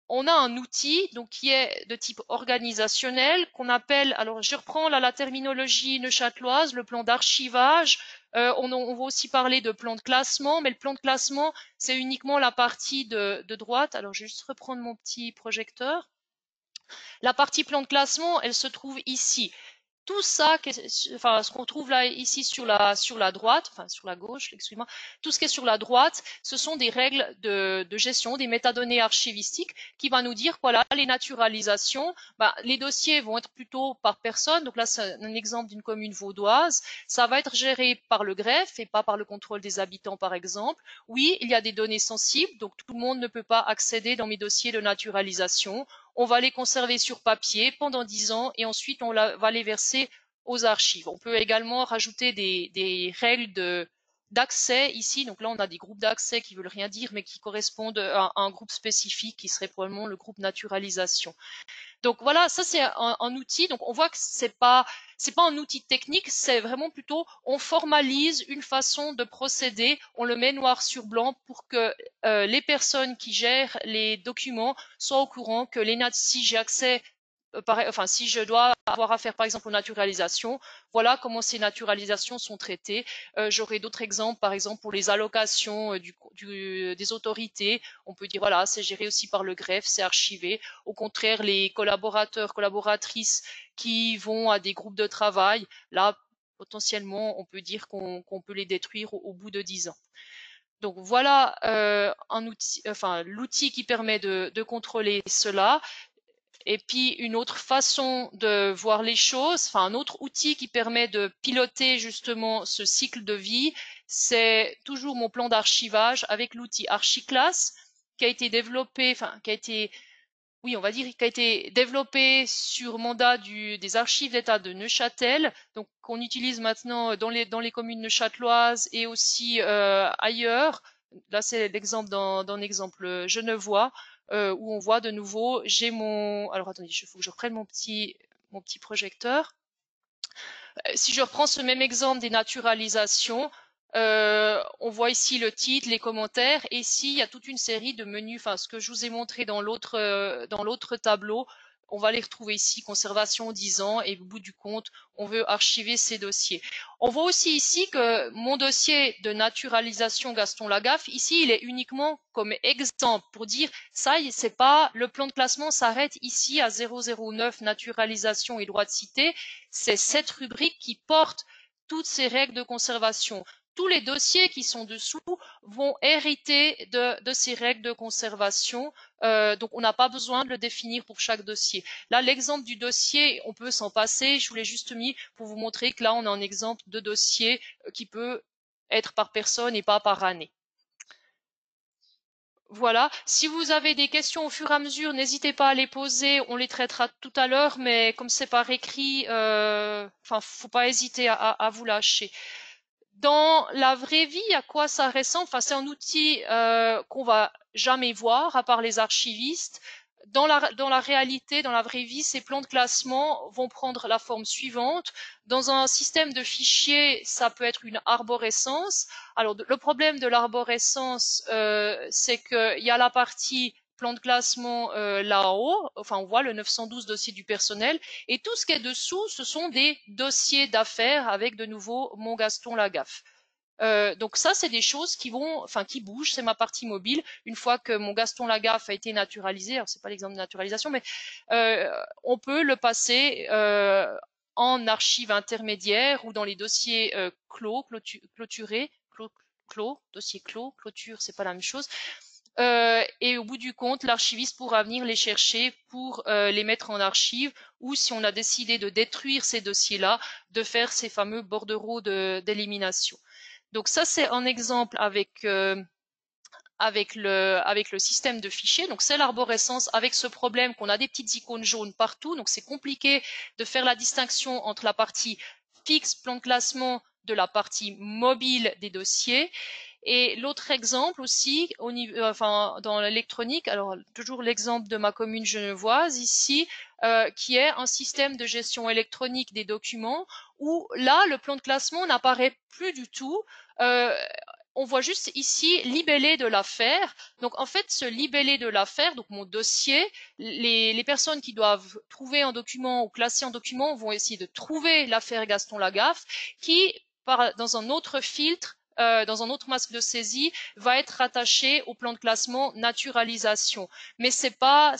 On a un outil qui est de type organisationnel qu'on appelle, alors je reprends la terminologie neuchâteloise, le plan d'archivage. On va aussi parler de plan de classement, mais le plan de classement, c'est uniquement la partie de droite. Alors je vais juste reprendre mon petit projecteur. La partie plan de classement, elle se trouve ici. Tout ça, ce qu'on trouve là ici sur la droite, sur la gauche, excusez-moi, tout ce qui est sur la droite, ce sont des règles de gestion, des métadonnées archivistiques qui va nous dire voilà les naturalisations. Les dossiers vont être plutôt par personne. Donc là, c'est un exemple d'une commune vaudoise. Ça va être géré par le greffe et pas par le contrôle des habitants, par exemple. Oui, il y a des données sensibles, donc tout le monde ne peut pas accéder dans mes dossiers de naturalisation. On va les conserver sur papier pendant 10 ans et ensuite on va les verser aux archives. On peut également rajouter des règles d'accès ici. Donc là, on a des groupes d'accès qui veulent rien dire, mais qui correspondent à un groupe spécifique qui serait probablement le groupe naturalisation. Donc voilà, ça c'est un outil. Donc on voit que c'est pas un outil technique, c'est vraiment plutôt on formalise une façon de procéder, on le met noir sur blanc pour que les personnes qui gèrent les documents soient au courant que si j'ai accès si je dois avoir affaire par exemple aux naturalisations, voilà comment ces naturalisations sont traitées. J'aurai d'autres exemples, par exemple pour les allocations des autorités, on peut dire voilà, c'est géré aussi par le greffe, c'est archivé. Au contraire, les collaborateurs, collaboratrices qui vont à des groupes de travail, là potentiellement on peut dire qu'on peut les détruire au bout de 10 ans. Donc voilà l'outil qui permet de contrôler cela. Et puis une autre façon de voir les choses, enfin un autre outil qui permet de piloter justement ce cycle de vie, c'est toujours mon plan d'archivage avec l'outil Archiclass qui a été développé, enfin qui a été, oui, on va dire, qui a été développé sur mandat des archives d'État de Neuchâtel, donc qu'on utilise maintenant dans les communes neuchâteloises et aussi ailleurs. Là, c'est l'exemple d'un exemple genevois où on voit de nouveau, j'ai mon, alors attendez, il faut que je reprenne mon petit projecteur. Si je reprends ce même exemple des naturalisations, on voit ici le titre, les commentaires, et ici il y a toute une série de menus, enfin ce que je vous ai montré dans l'autre tableau, on va les retrouver ici, conservation 10 ans, et au bout du compte, on veut archiver ces dossiers. On voit aussi ici que mon dossier de naturalisation Gaston Lagaffe, ici il est uniquement comme exemple pour dire ça, c'est pas le plan de classement s'arrête ici à 009 naturalisation et droit de cité, c'est cette rubrique qui porte toutes ces règles de conservation. Tous les dossiers qui sont dessous vont hériter de ces règles de conservation, donc on n'a pas besoin de le définir pour chaque dossier. Là, l'exemple du dossier, on peut s'en passer, je vous l'ai juste mis pour vous montrer que là, on a un exemple de dossier qui peut être par personne et pas par année. Voilà. Si vous avez des questions au fur et à mesure, n'hésitez pas à les poser. On les traitera tout à l'heure, mais comme c'est par écrit, enfin, faut pas hésiter à vous lâcher. Dans la vraie vie, à quoi ça ressemble? Enfin, c'est un outil qu'on va jamais voir, à part les archivistes. Dans la réalité, dans la vraie vie, ces plans de classement vont prendre la forme suivante. Dans un système de fichiers, ça peut être une arborescence. Alors, le problème de l'arborescence, c'est qu'il y a la partie plan de classement là-haut, enfin on voit le 912 dossier du personnel, et tout ce qui est dessous, ce sont des dossiers d'affaires avec de nouveau mon Gaston Lagaffe. Donc ça, c'est des choses qui vont, enfin qui bougent. C'est ma partie mobile. Une fois que mon Gaston Lagaffe a été naturalisé, alors c'est pas l'exemple de naturalisation, mais on peut le passer en archive intermédiaire ou dans les dossiers clôturés, dossier clos, clôture, c'est pas la même chose. Et au bout du compte, l'archiviste pourra venir les chercher pour les mettre en archive, ou si on a décidé de détruire ces dossiers-là, de faire ces fameux bordereaux d'élimination. Donc ça, c'est un exemple avec le système de fichiers. Donc c'est l'arborescence avec ce problème qu'on a des petites icônes jaunes partout. Donc c'est compliqué de faire la distinction entre la partie fixe, plan de classement, de la partie mobile des dossiers. Et l'autre exemple aussi, au niveau, enfin, dans l'électronique, alors toujours l'exemple de ma commune genevoise ici, qui est un système de gestion électronique des documents, où là, le plan de classement n'apparaît plus du tout. On voit juste ici libellé de l'affaire. Donc en fait, ce libellé de l'affaire, donc mon dossier, les personnes qui doivent trouver un document ou classer un document vont essayer de trouver l'affaire Gaston Lagaffe, qui, dans un autre filtre, dans un autre masque de saisie, va être rattaché au plan de classement naturalisation. Mais c'est pas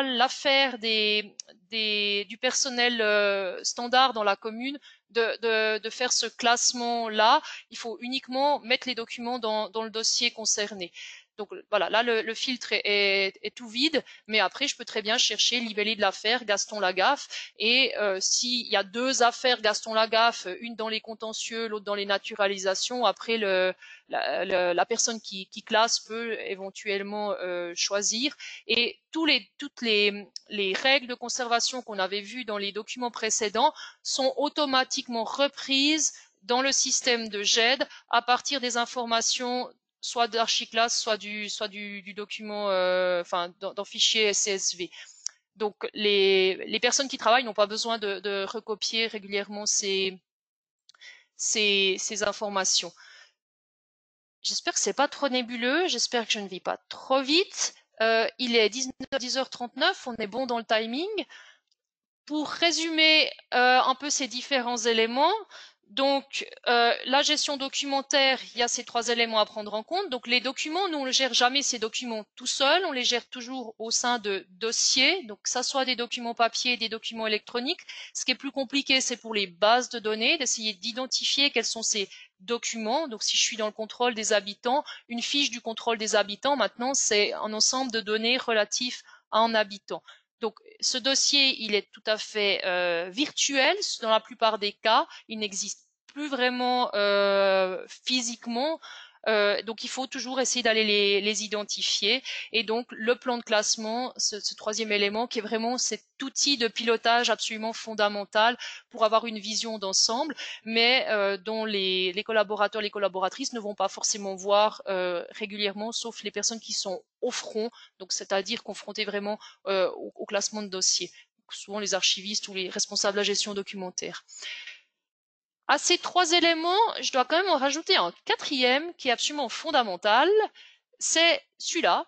l'affaire du personnel standard dans la commune de faire ce classement-là. Il faut uniquement mettre les documents dans le dossier concerné. Donc voilà, là le filtre est tout vide, mais après je peux très bien chercher libellé de l'affaire Gaston Lagaffe, et s'il y a deux affaires Gaston Lagaffe, une dans les contentieux, l'autre dans les naturalisations, après la personne qui classe peut éventuellement choisir. Et toutes les règles de conservation qu'on avait vues dans les documents précédents sont automatiquement reprises dans le système de GED à partir des informations soit d'Archiclass, soit du document, enfin, dans fichier CSV. Donc, les personnes qui travaillent n'ont pas besoin de recopier régulièrement ces informations. J'espère que c'est pas trop nébuleux. J'espère que je ne vis pas trop vite. Il est 10h39. On est bon dans le timing. Pour résumer un peu ces différents éléments, donc la gestion documentaire, il y a ces trois éléments à prendre en compte. Donc les documents, nous on ne gère jamais ces documents tout seul, on les gère toujours au sein de dossiers, donc que ça soit des documents papier, des documents électroniques. Ce qui est plus compliqué, c'est pour les bases de données, d'essayer d'identifier quels sont ces documents. Donc si je suis dans le contrôle des habitants, une fiche du contrôle des habitants, maintenant c'est un ensemble de données relatifs à un habitant. Donc ce dossier, il est tout à fait virtuel dans la plupart des cas. Il n'existe plus vraiment physiquement. Donc il faut toujours essayer d'aller les identifier. Et donc le plan de classement, ce troisième élément qui est vraiment cet outil de pilotage absolument fondamental pour avoir une vision d'ensemble, mais dont les collaborateurs, les collaboratrices ne vont pas forcément voir régulièrement, sauf les personnes qui sont au front, donc c'est-à-dire confrontées vraiment au classement de dossiers, souvent les archivistes ou les responsables de la gestion documentaire. À ces trois éléments, je dois quand même en rajouter un quatrième qui est absolument fondamental, c'est celui-là.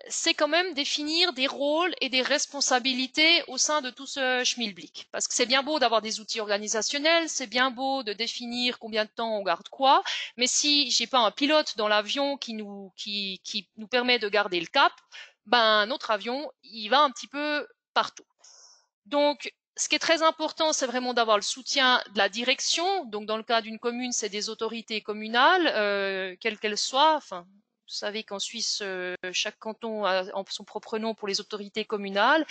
C'est quand même définir des rôles et des responsabilités au sein de tout ce schmilblick. Parce que c'est bien beau d'avoir des outils organisationnels, c'est bien beau de définir combien de temps on garde quoi, mais si j'ai pas un pilote dans l'avion qui nous permet de garder le cap, ben notre avion, il va un petit peu partout. Donc, ce qui est très important, c'est vraiment d'avoir le soutien de la direction. Donc, dans le cas d'une commune, c'est des autorités communales, quelles qu'elles soient. Enfin, vous savez qu'en Suisse, chaque canton a son propre nom pour les autorités communales.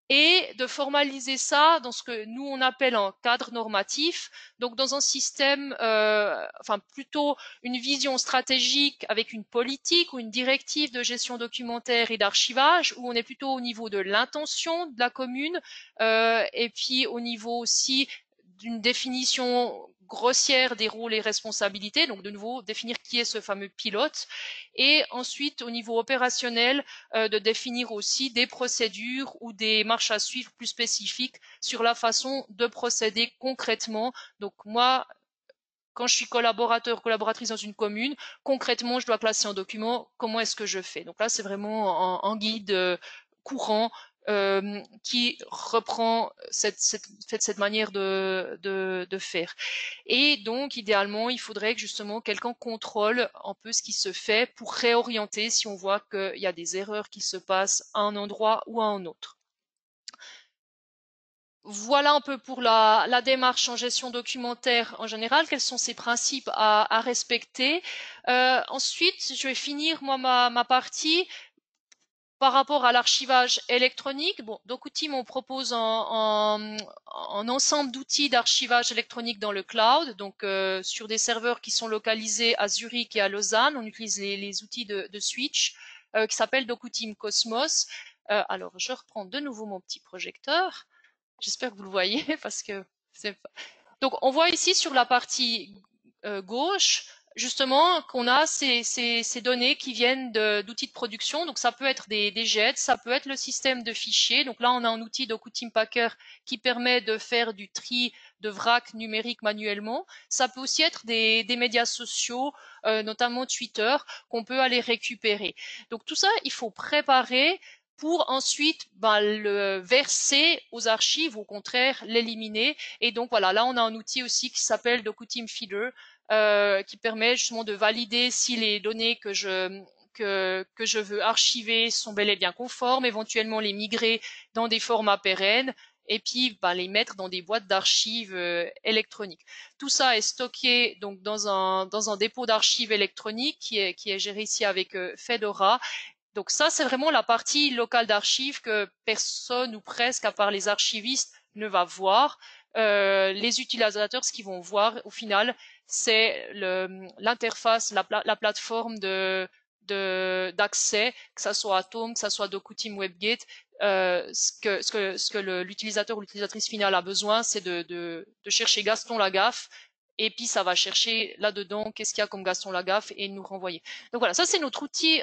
Et de formaliser ça dans ce que nous on appelle un cadre normatif, donc dans un système, enfin plutôt une vision stratégique avec une politique ou une directive de gestion documentaire et d'archivage, où on est plutôt au niveau de l'intention de la commune, et puis au niveau aussi d'une définition grossière des rôles et responsabilités, donc de nouveau définir qui est ce fameux pilote, et ensuite au niveau opérationnel de définir aussi des procédures ou des marches à suivre plus spécifiques sur la façon de procéder concrètement. Donc moi, quand je suis collaboratrice dans une commune, concrètement, je dois classer un document, comment est-ce que je fais? Donc là, c'est vraiment un guide courant qui reprend cette manière de faire. Et donc, idéalement, il faudrait que justement quelqu'un contrôle un peu ce qui se fait pour réorienter si on voit qu'il y a des erreurs qui se passent à un endroit ou à un autre. Voilà un peu pour la démarche en gestion documentaire en général, quels sont ces principes à respecter. Ensuite, je vais finir moi ma partie par rapport à l'archivage électronique. Bon, DocuTeam, on propose un ensemble d'outils d'archivage électronique dans le cloud, donc sur des serveurs qui sont localisés à Zurich et à Lausanne. On utilise les outils de Switch qui s'appellent DocuTeam Cosmos. Alors, je reprends de nouveau mon petit projecteur. J'espère que vous le voyez parce que c'est pas... Donc, on voit ici sur la partie gauche, justement, qu'on a ces données qui viennent d'outils de production. Donc, ça peut être des JET, ça peut être le système de fichiers. Donc là, on a un outil DocuTeam Packer qui permet de faire du tri de vrac numérique manuellement. Ça peut aussi être des médias sociaux, notamment Twitter, qu'on peut aller récupérer. Donc, tout ça, il faut préparer pour ensuite le verser aux archives, au contraire l'éliminer. Et donc voilà, là on a un outil aussi qui s'appelle DocuTeam Feeder, qui permet justement de valider si les données que je veux archiver sont bel et bien conformes, éventuellement les migrer dans des formats pérennes, et puis les mettre dans des boîtes d'archives électroniques. Tout ça est stocké donc dans un dépôt d'archives électroniques qui est géré ici avec Fedora. Donc ça, c'est vraiment la partie locale d'archives que personne ou presque, à part les archivistes, ne va voir. Les utilisateurs, ce qu'ils vont voir au final, c'est l'interface, la plateforme d'accès, que ça soit Atom, que ça soit DocuTeam WebGate. Ce que l'utilisateur ou l'utilisatrice finale a besoin, c'est de chercher Gaston Lagaffe, et puis ça va chercher là-dedans qu'est-ce qu'il y a comme Gaston Lagaffe et nous renvoyer. Donc voilà, ça c'est notre outil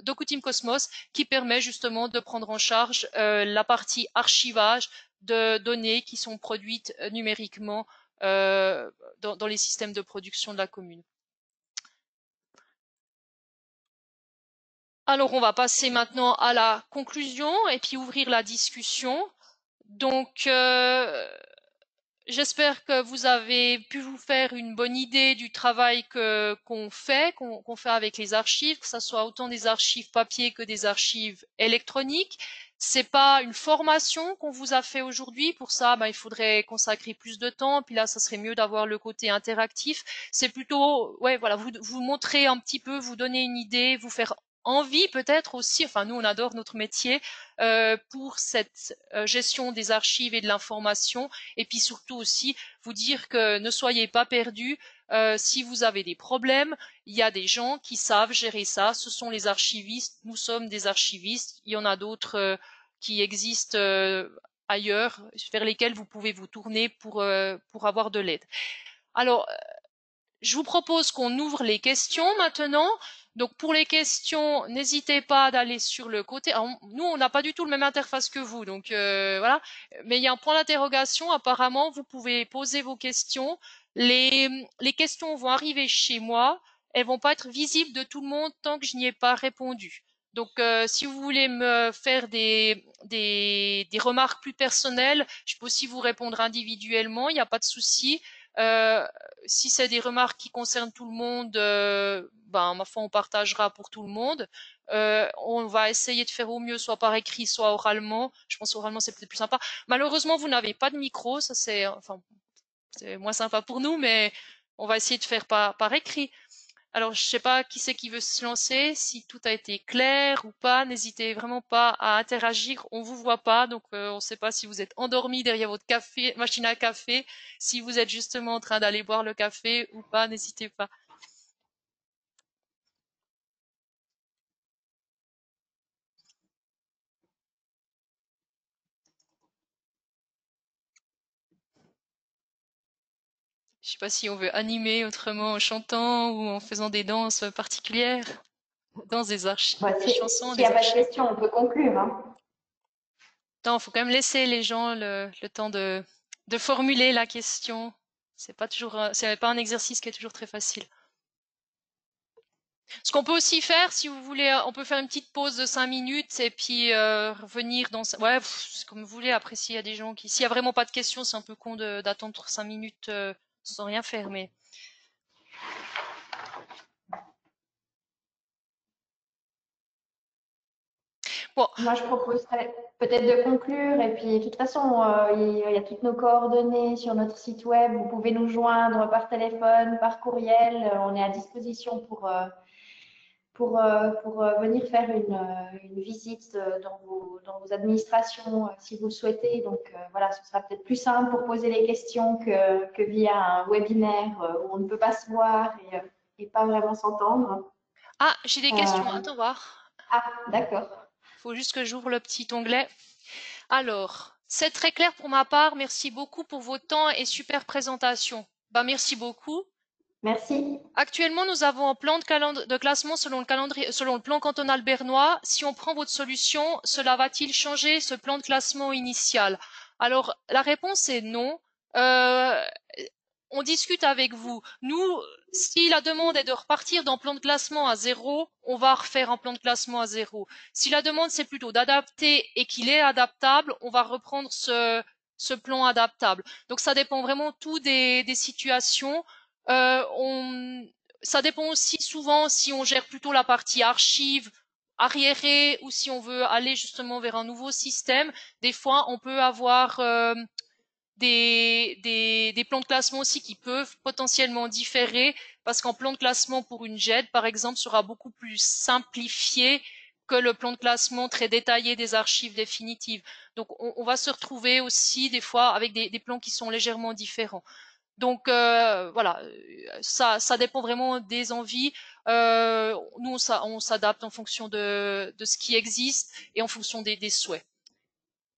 DocuTeam Cosmos qui permet justement de prendre en charge la partie archivage de données qui sont produites numériquement dans les systèmes de production de la commune. Alors on va passer maintenant à la conclusion et puis ouvrir la discussion. Donc j'espère que vous avez pu vous faire une bonne idée du travail qu'on fait avec les archives, que ce soit autant des archives papier que des archives électroniques. C'est pas une formation qu'on vous a fait aujourd'hui. Pour ça, il faudrait consacrer plus de temps. Puis là, ça serait mieux d'avoir le côté interactif. C'est plutôt, ouais, voilà, vous montrer un petit peu, vous donner une idée, vous faire envie peut-être aussi, enfin nous on adore notre métier, pour cette gestion des archives et de l'information, et puis surtout aussi vous dire que ne soyez pas perdus. Si vous avez des problèmes, il y a des gens qui savent gérer ça, ce sont les archivistes, nous sommes des archivistes, il y en a d'autres qui existent ailleurs, vers lesquels vous pouvez vous tourner pour avoir de l'aide. Alors, je vous propose qu'on ouvre les questions maintenant. Donc pour les questions, n'hésitez pas d'aller sur le côté. Alors, nous, on n'a pas du tout le même interface que vous, donc voilà. Mais il y a un point d'interrogation. Apparemment, vous pouvez poser vos questions. Les questions vont arriver chez moi. Elles vont pas être visibles de tout le monde tant que je n'y ai pas répondu. Donc, si vous voulez me faire des remarques plus personnelles, je peux aussi vous répondre individuellement. Il n'y a pas de souci. Si c'est des remarques qui concernent tout le monde, ma foi, on partagera pour tout le monde. On va essayer de faire au mieux, soit par écrit, soit oralement. Je pense oralement, c'est peut-être plus sympa. Malheureusement, vous n'avez pas de micro, ça c'est, enfin, c'est moins sympa pour nous, mais on va essayer de faire par écrit. Alors, je sais pas qui c'est qui veut se lancer, si tout a été clair ou pas, n'hésitez vraiment pas à interagir, on vous voit pas, donc on ne sait pas si vous êtes endormi derrière votre café, machine à café, si vous êtes justement en train d'aller boire le café ou pas, n'hésitez pas. Je sais pas si on veut animer autrement en chantant ou en faisant des danses particulières, danses des archives, Bah, des chansons s'il n'y des a pas de archives. questions, on peut conclure, hein. Non, faut quand même laisser les gens le temps de formuler la question. C'est pas toujours, c'est pas un exercice qui est toujours très facile. Ce qu'on peut aussi faire, si vous voulez, on peut faire une petite pause de 5 minutes et puis revenir dans... Ouais, c'est comme vous voulez. Après, s'il y a des gens qui... S'il y a vraiment pas de questions, c'est un peu con d'attendre 5 minutes sans rien faire, mais... Bon, Moi, je proposerais peut-être de conclure. Et puis, de toute façon, il y a toutes nos coordonnées sur notre site web. Vous pouvez nous joindre par téléphone, par courriel. On est à disposition pour venir faire une visite dans vos administrations si vous le souhaitez. Donc, voilà, ce sera peut-être plus simple pour poser les questions que via un webinaire où on ne peut pas se voir et pas vraiment s'entendre. ah, j'ai des questions. Euh, Attends voir. ah, d'accord. Faut juste que j'ouvre le petit onglet. Alors, c'est très clair pour ma part. Merci beaucoup pour votre temps et super présentation. Bah, merci beaucoup. Merci. Actuellement, nous avons un plan de classement selon le calendrier, selon le plan cantonal bernois. Si on prend votre solution, cela va-t-il changer ce plan de classement initial? Alors, la réponse est non. Euh, on discute avec vous. Nous, si la demande est de repartir d'un plan de classement à zéro, on va refaire un plan de classement à zéro. Si la demande c'est plutôt d'adapter et qu'il est adaptable, on va reprendre ce plan adaptable. Donc ça dépend vraiment tout des situations. Ça dépend aussi souvent si on gère plutôt la partie archive arriérée ou si on veut aller justement vers un nouveau système. Des fois, on peut avoir des plans de classement aussi qui peuvent potentiellement différer parce qu'un plan de classement pour une GED, par exemple, sera beaucoup plus simplifié que le plan de classement très détaillé des archives définitives. Donc, on va se retrouver aussi des fois avec des plans qui sont légèrement différents. Donc voilà, ça dépend vraiment des envies. Nous, on s'adapte en fonction de ce qui existe et en fonction des souhaits.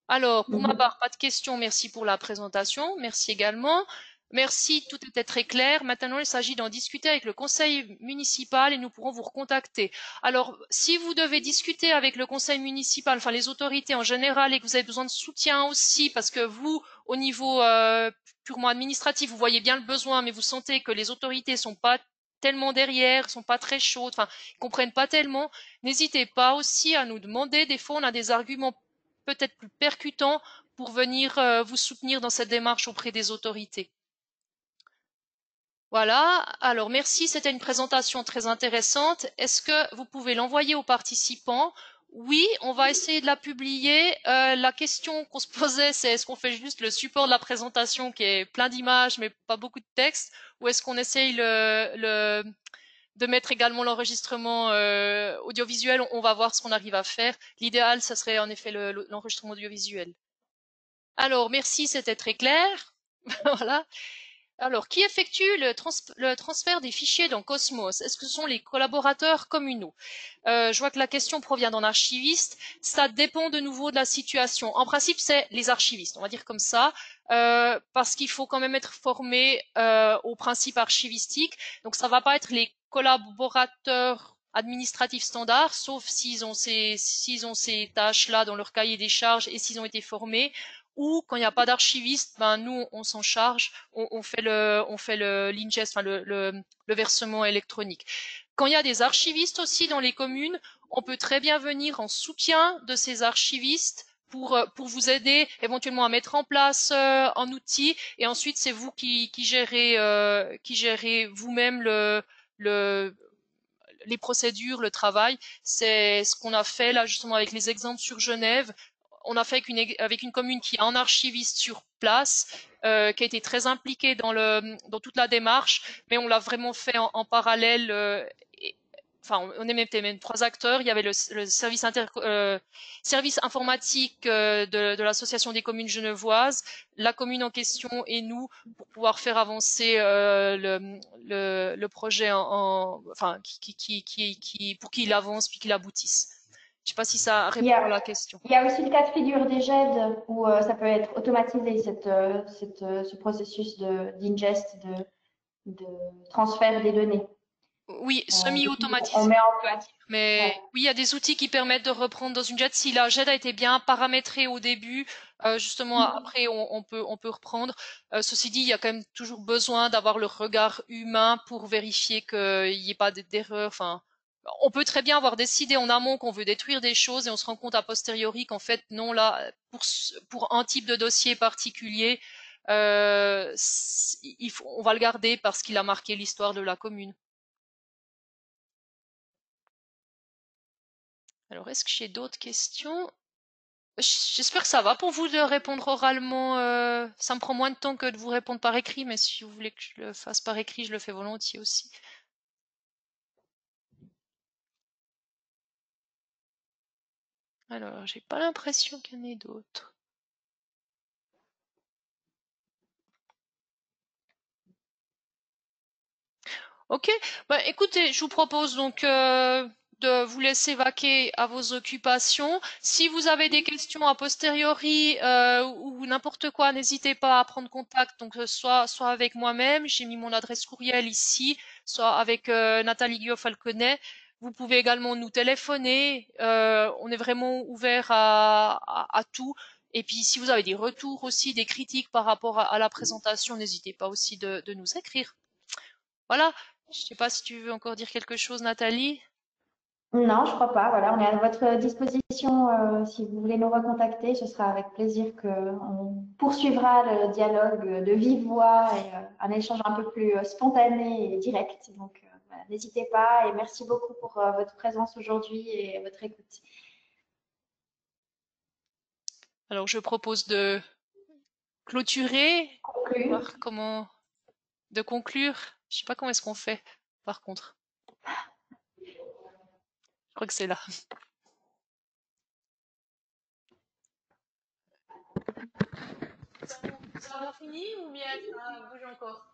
Alors, pour ma Mhm. part, pas de questions. Merci pour la présentation. Merci également. Merci, tout était très clair. Maintenant, il s'agit d'en discuter avec le conseil municipal et nous pourrons vous recontacter. Alors, si vous devez discuter avec le conseil municipal, enfin les autorités en général, et que vous avez besoin de soutien aussi, parce que vous, au niveau purement administratif, vous voyez bien le besoin, mais vous sentez que les autorités sont pas tellement derrière, sont pas très chaudes, enfin, comprennent pas tellement, n'hésitez pas aussi à nous demander. Des fois, on a des arguments peut-être plus percutant pour venir vous soutenir dans cette démarche auprès des autorités. Voilà, alors merci, c'était une présentation très intéressante. Est-ce que vous pouvez l'envoyer aux participants? Oui, on va essayer de la publier. La question qu'on se posait, c'est est-ce qu'on fait juste le support de la présentation qui est plein d'images mais pas beaucoup de texte, ou est-ce qu'on essaye de mettre également l'enregistrement audiovisuel. On va voir ce qu'on arrive à faire. L'idéal, ça serait en effet l'enregistrement audiovisuel. Alors, merci, c'était très clair. Voilà. Alors, qui effectue le transfert des fichiers dans Cosmos? Est-ce que ce sont les collaborateurs communaux? Je vois que la question provient d'un archiviste. Ça dépend de nouveau de la situation. En principe, c'est les archivistes, on va dire comme ça, parce qu'il faut quand même être formé au principe archivistique. Donc, ça va pas être les collaborateurs administratifs standards, sauf s'ils ont ces tâches-là dans leur cahier des charges et s'ils ont été formés. Ou quand il n'y a pas d'archiviste, ben nous on s'en charge, on fait l'ingest, enfin le versement électronique. Quand il y a des archivistes aussi dans les communes, on peut très bien venir en soutien de ces archivistes pour vous aider éventuellement à mettre en place un outil, et ensuite c'est vous qui gérez vous-même les procédures, le travail. C'est ce qu'on a fait là justement avec les exemples sur Genève. On a fait avec une commune qui a un archiviste sur place, qui a été très impliqué dans toute la démarche, mais on l'a vraiment fait en parallèle. Enfin, on était même 3 acteurs. Il y avait le service informatique de l'association des communes genevoises, la commune en question et nous, pour pouvoir faire avancer le projet enfin, pour qu'il avance puis qu'il aboutisse. Je sais pas si ça répond à la question. Il y a aussi le cas de figure des GED où ça peut être automatisé, ce processus d'ingest, de transfert des données. Oui, semi-automatisé. On met en place. Mais Ouais. oui, il y a des outils qui permettent de reprendre dans une JET. Si la JET a été bien paramétrée au début, justement, après, on peut reprendre. Ceci dit, il y a quand même toujours besoin d'avoir le regard humain pour vérifier qu'il n'y ait pas d'erreur. Enfin, on peut très bien avoir décidé en amont qu'on veut détruire des choses et on se rend compte a posteriori qu'en fait, non, là, pour un type de dossier particulier, on va le garder parce qu'il a marqué l'histoire de la commune. Alors, est-ce que j'ai d'autres questions? J'espère que ça va pour vous de répondre oralement. Ça me prend moins de temps que de vous répondre par écrit, mais si vous voulez que je le fasse par écrit, je le fais volontiers aussi. Alors, j'ai pas l'impression qu'il y en ait d'autres. Ok, bah écoutez, je vous propose donc de vous laisser vaquer à vos occupations. Si vous avez des questions a posteriori ou n'importe quoi, n'hésitez pas à prendre contact. Donc soit avec moi-même, j'ai mis mon adresse courriel ici, soit avec Nathalie Guillaume-Falconet. Vous pouvez également nous téléphoner. On est vraiment ouvert à tout. Et puis si vous avez des retours aussi, des critiques par rapport à la présentation, n'hésitez pas aussi de nous écrire. Voilà. Je sais pas si tu veux encore dire quelque chose, Nathalie. Non, je crois pas. Voilà, on est à votre disposition. Si vous voulez nous recontacter, ce sera avec plaisir qu'on poursuivra le dialogue de vive voix et un échange un peu plus spontané et direct. Donc, voilà, n'hésitez pas et merci beaucoup pour votre présence aujourd'hui et votre écoute. Alors, je propose de clôturer, voir comment, de conclure. Je sais pas comment est-ce qu'on fait, par contre. Je crois que c'est là. Ça va fini ou bien ça bouge encore?